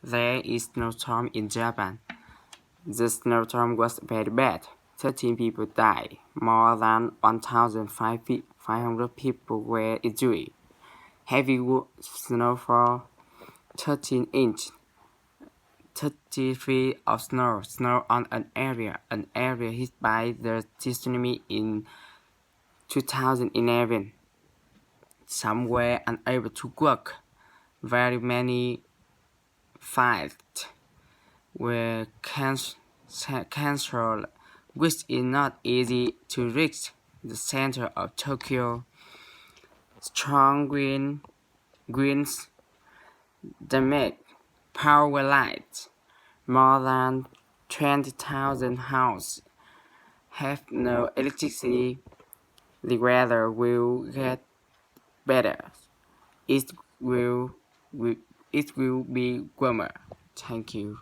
There is snowstorm in Japan. The snowstorm was very bad. 13 people died. More than 1,500 people were injured. Heavy snowfall, 13 inches, 30 feet of snow on an area hit by the tsunami in 2011. Some were unable to work. Very many flights were cancelled, which is not easy to reach the center of Tokyo. Strong winds damage power lines. More than 20,000 houses have no electricity. The weather will get better. It will be warmer. Thank you.